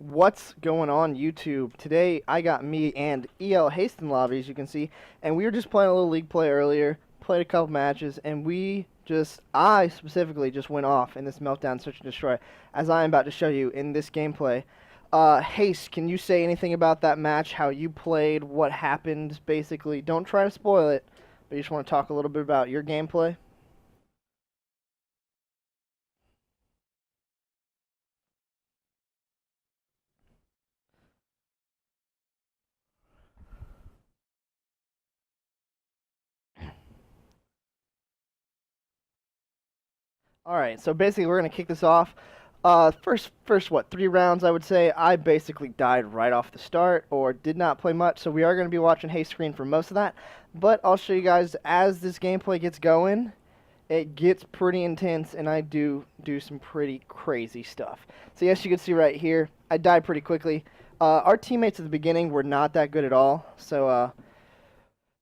What's going on YouTube? Today I got me and EL Haston lobby, as you can see, and we were just playing a little league play earlier, played a couple matches, and I specifically just went off in this meltdown search and destroy, as I am about to show you in this gameplay. Haste, can you say anything about that match, how you played, what happened, basically? Don't try to spoil it, but you just want to talk a little bit about your gameplay? Alright, so basically we're going to kick this off. First, what, 3 rounds, I would say. I basically died right off the start, or did not play much, so we are going to be watching Haste screen for most of that. But I'll show you guys as this gameplay gets going. It gets pretty intense, and I do some pretty crazy stuff. So yes, you can see right here, I died pretty quickly. Our teammates at the beginning were not that good at all, so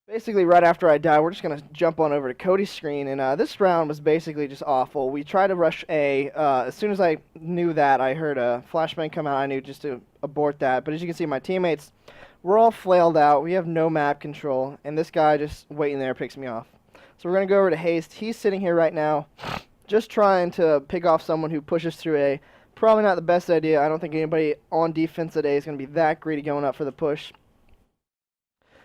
basically, right after I die, we're just going to jump on over to Cody's screen, and this round was basically just awful. We tried to rush A. As soon as I knew that, I heard a flashbang come out. I knew just to abort that. But as you can see, my teammates, we're all flailed out. We have no map control, and this guy just waiting there picks me off. So we're going to go over to Haste. He's sitting here right now just trying to pick off someone who pushes through A. Probably not the best idea. I don't think anybody on defense at A is going to be that greedy going up for the push.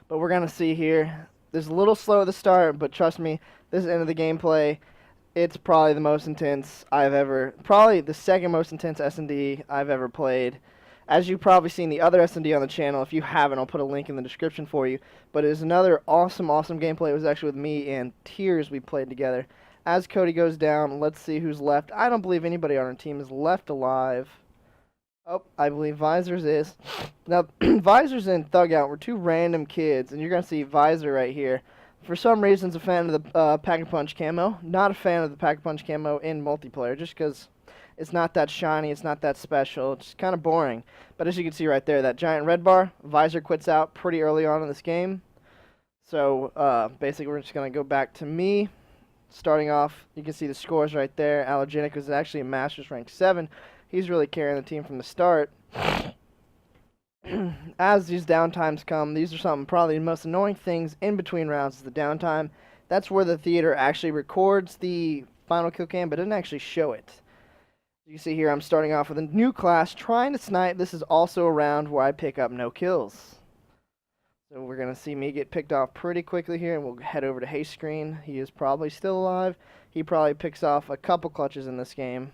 But we're going to see here. This is a little slow at the start, but trust me, this is the end of the gameplay. It's probably the most intense probably the second most intense SND I've ever played. As you've probably seen the other SND on the channel. If you haven't, I'll put a link in the description for you. But it is another awesome gameplay. It was actually with me and Tears we played together. As Cody goes down, let's see who's left. I don't believe anybody on our team is left alive. Oh, I believe Visors is. Now, Visors and Thug Out were two random kids, and you're going to see Visor right here. For some reason, is a fan of the Pack-a-Punch camo. Not a fan of the Pack-a-Punch camo in multiplayer, just because it's not that shiny, it's not that special. It's kind of boring. But as you can see right there, that giant red bar, Visor quits out pretty early on in this game. So, basically, we're just going to go back to me. Starting off, you can see the scores right there. Allergenic was actually a Masters rank 7. He's really carrying the team from the start. As these downtimes come, these are probably the most annoying things in between rounds is the downtime. That's where the theater actually records the final kill cam, but doesn't actually show it. You see here, I'm starting off with a new class, trying to snipe. This is also a round where I pick up no kills. So we're going to see me get picked off pretty quickly here, and we'll head over to Haste screen. He is probably still alive. He probably picks off a couple clutches in this game.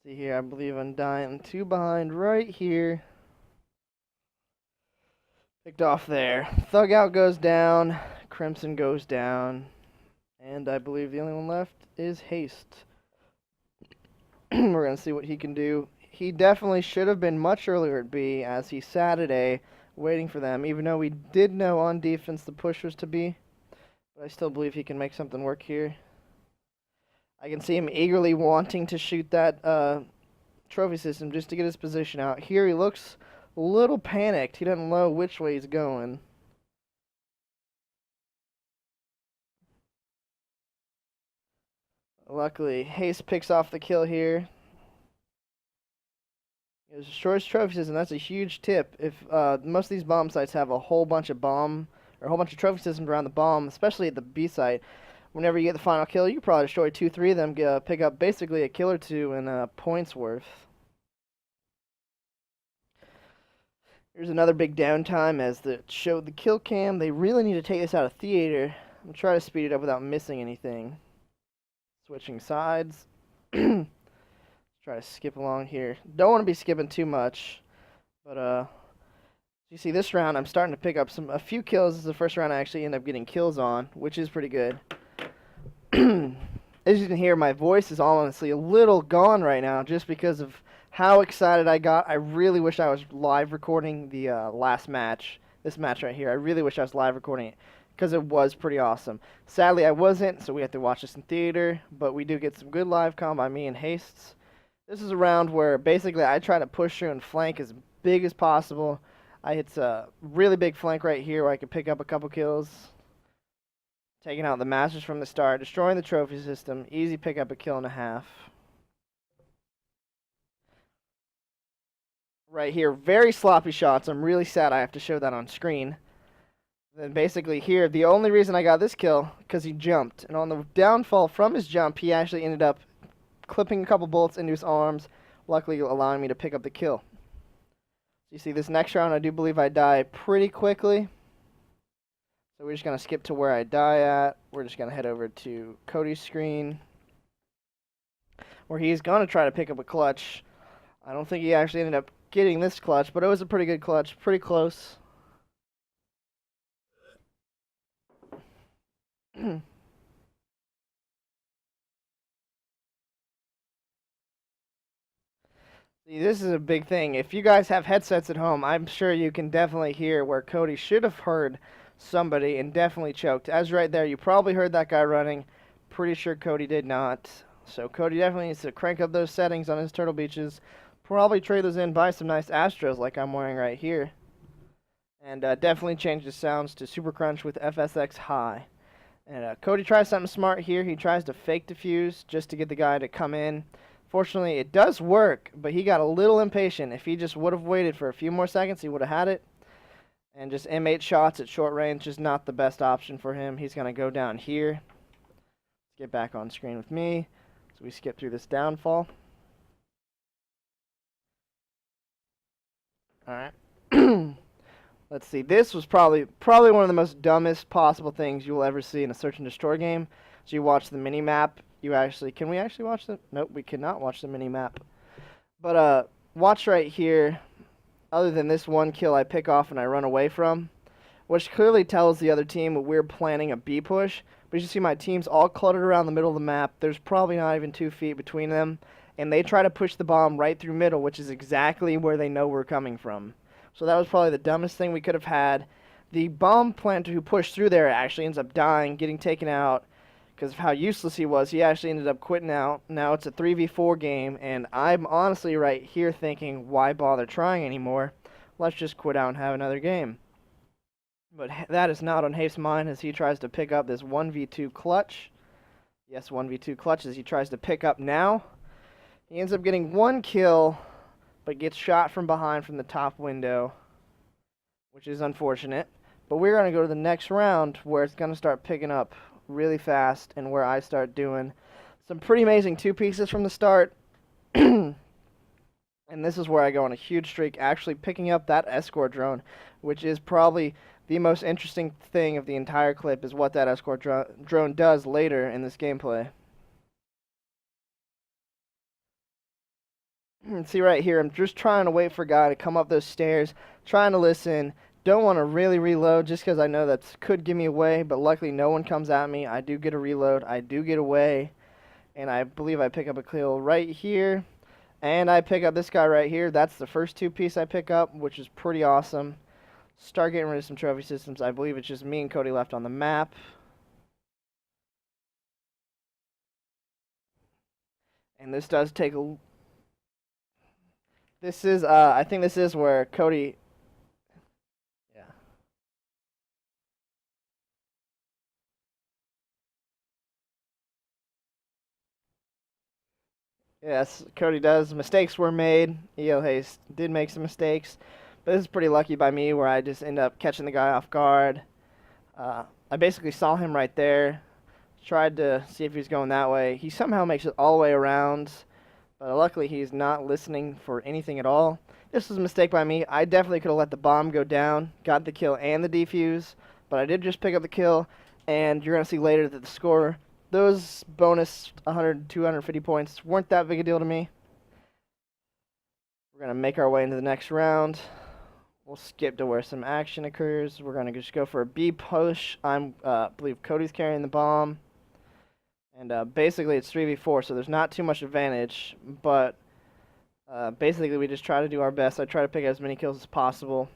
See here, I believe I'm dying 2 behind right here. Picked off there. Thug Out goes down. Crimson goes down. And I believe the only one left is Haste. We're going to see what he can do. He definitely should have been much earlier at B, as he sat at A, waiting for them, even though we did know on defense the push was to B. But I still believe he can make something work here. I can see him eagerly wanting to shoot that trophy system just to get his position out. Here he looks a little panicked. He doesn't know which way he's going. Luckily, Haste picks off the kill here. He destroys trophy system. That's a huge tip. If most of these bomb sites have a whole bunch of trophy systems around the bomb, especially at the B site. Whenever you get the final kill, you can probably destroy 2-3 of them, pick up basically a kill or 2 and points worth. Here's another big downtime as it showed the kill cam. They really need to take this out of theater. I'm trying to speed it up without missing anything. Switching sides. Let's try to skip along here. Don't want to be skipping too much, but you see this round I'm starting to pick up a few kills. This is the first round I actually end up getting kills on, which is pretty good. As you can hear, my voice is honestly a little gone right now just because of how excited I got. I really wish I was live recording the last match. This match right here. I really wish I was live recording it because it was pretty awesome. Sadly, I wasn't, so we have to watch this in theater. But we do get some good live comm by me and Hastes. This is a round where basically I try to push through and flank as big as possible. I hit a really big flank right here where I could pick up a couple kills. Taking out the Masters from the start, destroying the trophy system. Easy pick up a kill and a half. Right here, very sloppy shots. I'm really sad I have to show that on screen. Then basically here, the only reason I got this kill, because he jumped. And on the downfall from his jump, he actually ended up clipping a couple bullets into his arms, luckily allowing me to pick up the kill. You see, this next round, I do believe I die pretty quickly. So we're just going to skip to where I die at. We're just going to head over to Cody's screen, where he's going to try to pick up a clutch. I don't think he actually ended up getting this clutch, but it was a pretty good clutch, pretty close. See, this is a big thing. If you guys have headsets at home, I'm sure you can definitely hear where Cody should have heard somebody and definitely choked. As right there, you probably heard that guy running. Pretty sure Cody did not. So Cody definitely needs to crank up those settings on his Turtle Beaches. Probably trade those in, buy some nice Astros like I'm wearing right here. And definitely change the sounds to Super Crunch with FSX High. And Cody tries something smart here. He tries to fake defuse just to get the guy to come in. Fortunately, it does work, but he got a little impatient. If he just would have waited for a few more seconds, he would have had it. And just M8 shots at short range is not the best option for him. He's going to go down here. Let's get back on screen with me. So we skip through this downfall. Alright. Let's see. This was probably one of the most dumbest possible things you will ever see in a search and destroy game. So you watch the mini map. Can we actually watch the? Nope, we cannot watch the mini map. But watch right here. Other than this one kill I pick off and I run away from, which clearly tells the other team that we're planning a B push. But you see my team's all cluttered around the middle of the map. There's probably not even 2 feet between them. And they try to push the bomb right through middle, which is exactly where they know we're coming from. So that was probably the dumbest thing we could have had. The bomb planter who pushed through there actually ends up dying, getting taken out. Because of how useless he was, he actually ended up quitting out. Now it's a 3v4 game, and I'm honestly right here thinking, why bother trying anymore? Let's just quit out and have another game. But that is not on Hafe's mind as he tries to pick up this 1v2 clutch. Yes, 1v2 clutch as he tries to pick up now. He ends up getting 1 kill, but gets shot from behind from the top window, which is unfortunate. But we're going to go to the next round where it's going to start picking up really fast and where I start doing some pretty amazing 2 pieces from the start. And this is where I go on a huge streak, actually picking up that escort drone, which is probably the most interesting thing of the entire clip, is what that escort drone does later in this gameplay. See right here, I'm just trying to wait for a guy to come up those stairs, trying to listen. Don't want to really reload just because I know that could give me away, but luckily no one comes at me. I do get a reload. I do get away, and I believe I pick up a kill right here, and I pick up this guy right here. That's the first 2 piece I pick up, which is pretty awesome. Start getting rid of some trophy systems. I believe it's just me and Cody left on the map. And this does take a... This is, I think this is where Cody... Yes, Cody does. Mistakes were made. EO Haste did make some mistakes. But this is pretty lucky by me where I just end up catching the guy off guard. I basically saw him right there. Tried to see if he was going that way. He somehow makes it all the way around. But luckily he's not listening for anything at all. This was a mistake by me. I definitely could have let the bomb go down. Got the kill and the defuse. But I did just pick up the kill. And you're going to see later that the score... Those bonus 100, 250 points weren't that big a deal to me. We're going to make our way into the next round. We'll skip to where some action occurs. We're going to just go for a B push. I believe Cody's carrying the bomb. And basically it's 3v4, so there's not too much advantage. But basically we just try to do our best. I try to pick as many kills as possible.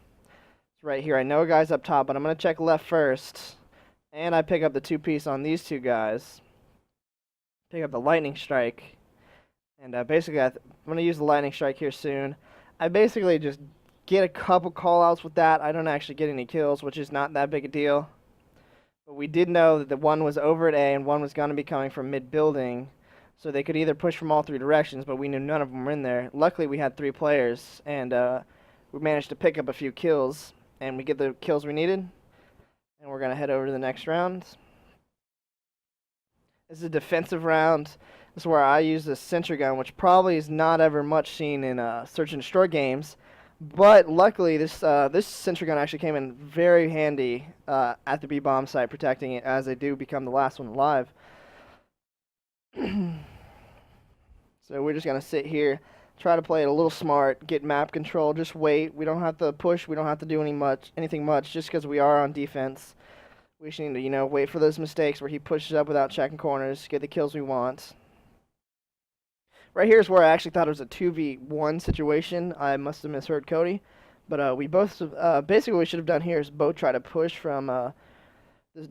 It's right here. I know a guy's up top, but I'm going to check left first. And I pick up the 2 piece on these 2 guys. Pick up the lightning strike. And basically, I'm going to use the lightning strike here soon. I basically just get a couple call-outs with that. I don't actually get any kills, which is not that big a deal. But we did know that the one was over at A and one was going to be coming from mid-building. So they could either push from all 3 directions, but we knew none of them were in there. Luckily, we had 3 players, and we managed to pick up a few kills. And we get the kills we needed. And we're going to head over to the next round. This is a defensive round. This is where I use the sentry gun, which probably is not ever much seen in search and destroy games. But luckily, this sentry gun actually came in very handy at the B bomb site, protecting it as they do become the last one alive. So we're just gonna sit here, try to play it a little smart, get map control, just wait. We don't have to push. We don't have to do anything much, just because we are on defense. We just need to, you know, wait for those mistakes where he pushes up without checking corners, get the kills we want. Right here is where I actually thought it was a 2v1 situation. I must have misheard Cody. But we both, basically what we should have done here is both try to push from the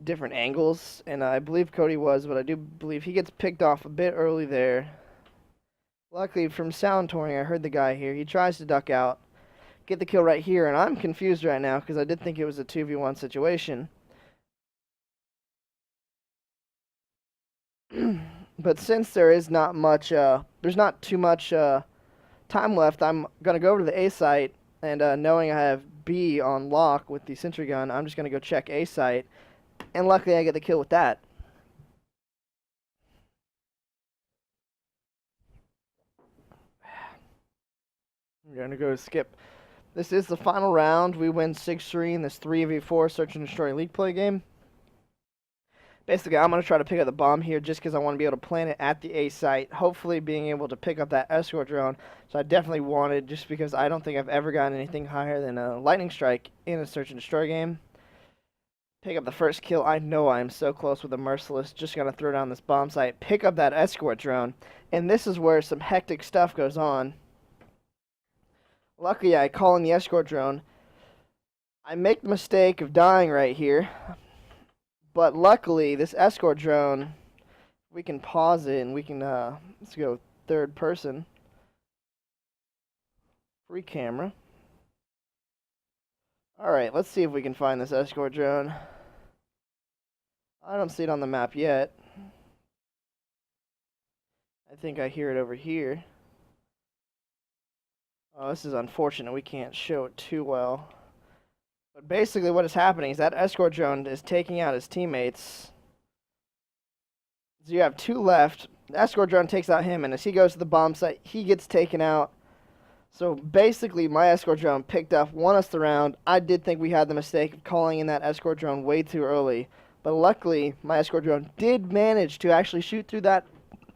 different angles. And I believe Cody was, but I do believe he gets picked off a bit early there. Luckily, from sound touring, I heard the guy here. He tries to duck out, get the kill right here. And I'm confused right now because I did think it was a 2v1 situation. But since there is not much, there's not too much time left, I'm going to go over to the A site, and knowing I have B on lock with the sentry gun, I'm just going to go check A site, and luckily I get the kill with that. I'm going to go skip. This is the final round. We win 6-3 in this 3v4 search and destroy league play game. Basically, I'm going to try to pick up the bomb here just because I want to be able to plant it at the A site, hopefully being able to pick up that escort drone. So I definitely wanted, just because I don't think I've ever gotten anything higher than a lightning strike in a search and destroy game. Pick up the first kill. I know I'm so close with a merciless. Just going to throw down this bomb site, pick up that escort drone, and this is where some hectic stuff goes on. Luckily, I call in the escort drone. I make the mistake of dying right here. But luckily, this escort drone, we can pause it and we can, let's go third person. Free camera. Alright, let's see if we can find this escort drone. I don't see it on the map yet. I think I hear it over here. Oh, this is unfortunate. We can't show it too well. But basically what is happening is that escort drone is taking out his teammates. So you have 2 left. The escort drone takes out him, and as he goes to the bomb site, he gets taken out. So basically my escort drone picked up, won us the round. I did think we had the mistake of calling in that escort drone way too early. But luckily, my escort drone did manage to actually shoot through that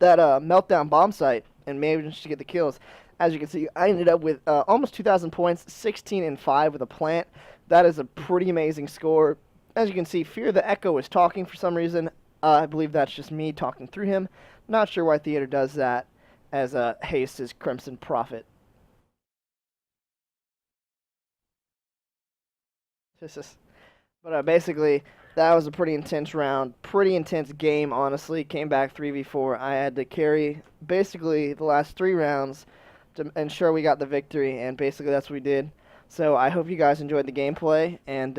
meltdown bomb site and managed to get the kills. As you can see, I ended up with almost 2,000 points, 16-5 with a plant. That is a pretty amazing score. As you can see, Fear the Echo is talking for some reason. I believe that's just me talking through him. Not sure why Theater does that, as Haste is Crimson Prophet. But basically, that was a pretty intense round. Pretty intense game, honestly. Came back 3v4. I had to carry basically the last 3 rounds to ensure we got the victory, and basically that's what we did. So I hope you guys enjoyed the gameplay, and